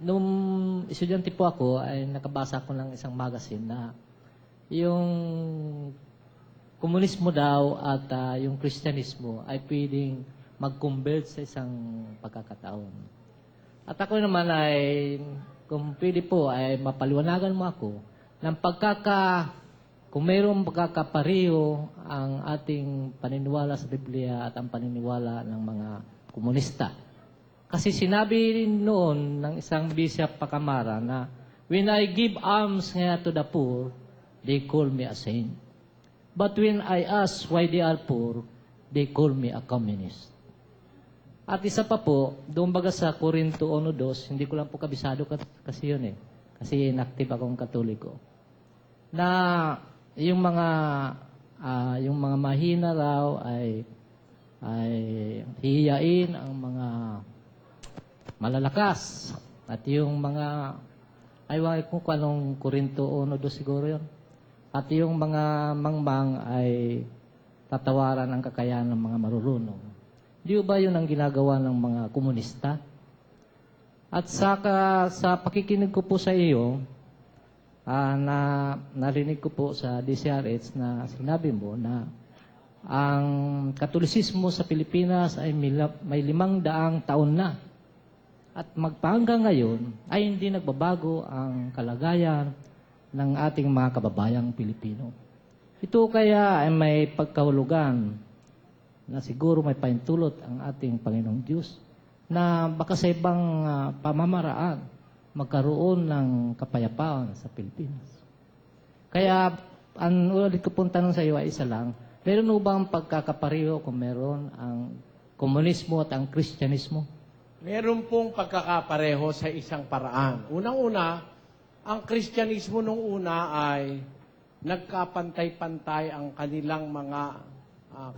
nung estudyante po ako, ay nakabasa ko ng isang magazine na yung komunismo daw at yung Kristyanismo ay pwedeng mag-convert sa isang pagkakataon. At ako naman ay, kung pwede po, ay mapaliwanagan mo ako ng kung mayroong pagkakapareho ang ating paniniwala sa Biblia at ang paniniwala ng mga komunista. Kasi sinabi rin noon ng isang bishop Pacamara na, when I give alms nga to the poor, they call me a saint. But when I ask why they are poor, they call me a communist. At isa pa po, doon baga sa Corinto 1:2, hindi ko lang po kabisado kasi yun eh. Kasi inactive akong Katoliko. Na yung mga mahina raw ay hihiyain ang mga malalakas. At yung mga, aywan ko kung anong Corinto 1:2 siguro yun. At yung mga mangmang ay tatawaran ang kakayahan ng mga marurunong. Di ba yun ang ginagawa ng mga komunista? At sa pakikinig ko po sa iyo, narinig ko po sa DCRH na sinabi mo na ang Katolisismo sa Pilipinas ay may 500 taon na. At hanggang ngayon ay hindi nagbabago ang kalagayan ng ating mga kababayang Pilipino. Ito kaya ay may pagkahulugan na siguro may paintulot ang ating Panginoong Diyos na baka sa ibang pamamaraan magkaroon ng kapayapaan sa Pilipinas. Kaya, ang ulit ko pong tanong sa iyo ay isa lang, meron mo bang pagkakapareho kung meron ang komunismo at ang Kristyanismo? Meron pong pagkakapareho sa isang paraan. Unang-una, ang Kristyanismo nung una ay nagkapantay-pantay ang kanilang mga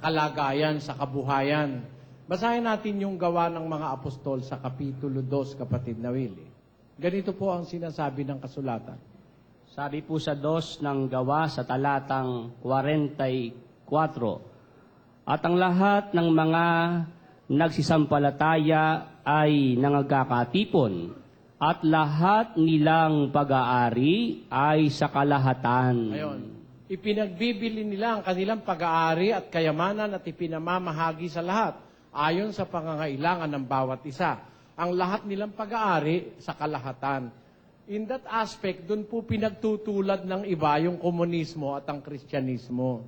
kalagayan sa kabuhayan. Basahin natin yung gawa ng mga apostol sa Kapitulo 2, kapatid na Willie. Ganito po ang sinasabi ng kasulatan. Sabi po sa 2 ng gawa sa talatang 44, at ang lahat ng mga nagsisampalataya ay nangagkakatipon, at lahat nilang pag-aari ay sa kalahatan. Ayon. Ipinagbibili nila ang kanilang pag-aari at kayamanan at ipinamamahagi sa lahat, ayon sa pangangailangan ng bawat isa. Ang lahat nilang pag-aari sa kalahatan. In that aspect, dun po pinagtutulad ng iba yung komunismo at ang Kristyanismo.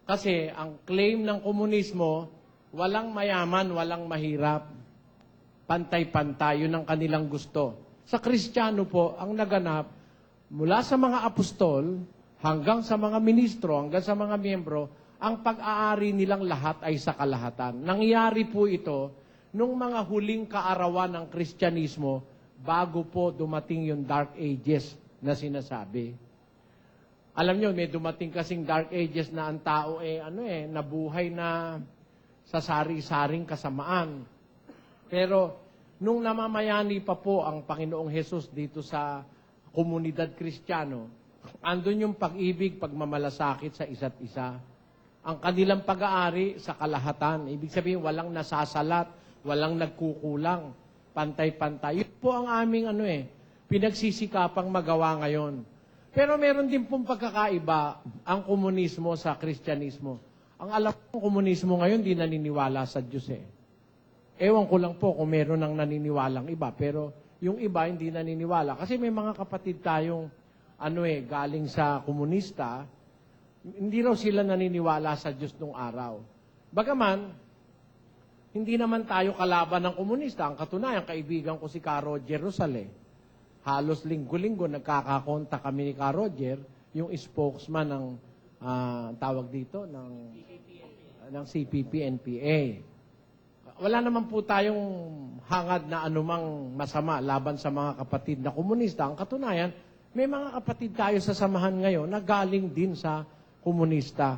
Kasi ang claim ng komunismo, walang mayaman, walang mahirap. Pantay-pantay, yun ang kanilang gusto. Sa Kristiyano po, ang naganap, mula sa mga apostol, hanggang sa mga ministro, hanggang sa mga miyembro, ang pag-aari nilang lahat ay sa kalahatan. Nangyari po ito nung mga huling kaarawan ng Kristyanismo bago po dumating yung Dark Ages na sinasabi. Alam nyo, may dumating kasing Dark Ages na ang tao nabuhay na sa sari-saring kasamaan. Pero nung namamayani pa po ang Panginoong Hesus dito sa komunidad Kristiyano, andun yung pag-ibig, pagmamalasakit sa isa't isa. Ang kanilang pag-aari sa kalahatan. Ibig sabihin, walang nasasalat, walang nagkukulang, pantay-pantay. Yun po ang aming pinagsisikapang magawa ngayon. Pero meron din pong pagkakaiba ang komunismo sa Kristyanismo. Ang alam ko, komunismo ngayon di naniniwala sa Diyos eh. Ewan ko lang po kung meron ng naniniwalang iba, pero yung iba hindi naniniwala. Kasi may mga kapatid tayong galing sa komunista, hindi raw sila naniniwala sa Diyos nung araw. Bagaman, hindi naman tayo kalaban ng komunista. Ang katunayan, kaibigan ko si Ka Roger Rosal. Halos linggo-linggo nagkakakonta kami ni Ka Roger, yung spokesman ng tawag dito, ng CPP-NPA. Wala naman po tayong hangad na anumang masama laban sa mga kapatid na komunista. Ang katunayan, may mga kapatid tayo sa samahan ngayon na galing din sa komunista.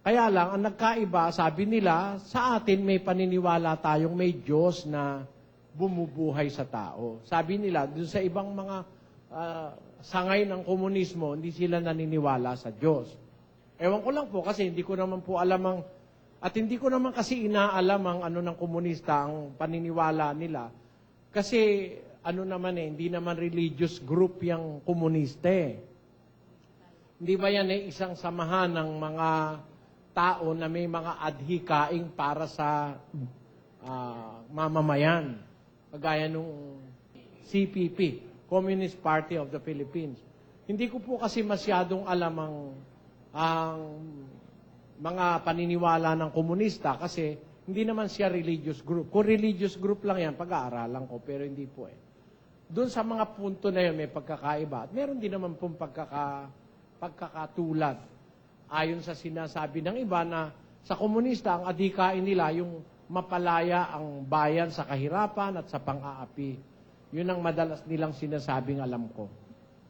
Kaya lang, ang nagkaiba, sabi nila, sa atin may paniniwala tayong may Diyos na bumubuhay sa tao. Sabi nila, dun sa ibang mga sangay ng komunismo, hindi sila naniniwala sa Diyos. Ewan ko lang po kasi hindi ko naman po alam at hindi ko naman kasi inaalam ang ng komunista, ang paniniwala nila. Kasi ano naman hindi naman religious group yung komuniste. Hindi ba yan isang samahan ng mga tao na may mga adhikaing para sa mamamayan? Kagaya nung CPP, Communist Party of the Philippines. Hindi ko po kasi masyadong alam ang mga paniniwala ng komunista kasi hindi naman siya religious group. Kung religious group lang yan, pag-aaralan ko, pero hindi po Doon sa mga punto na yun, may pagkakaiba. At meron din naman pong pagkakatulad. Ayon sa sinasabi ng iba na sa komunista, ang adhikain nila yung mapalaya ang bayan sa kahirapan at sa pang-aapi. Yun ang madalas nilang sinasabing alam ko.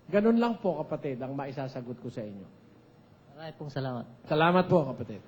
Ganun lang po, kapatid, ang maisasagot ko sa inyo. Maraming pong salamat. Salamat po, kapatid.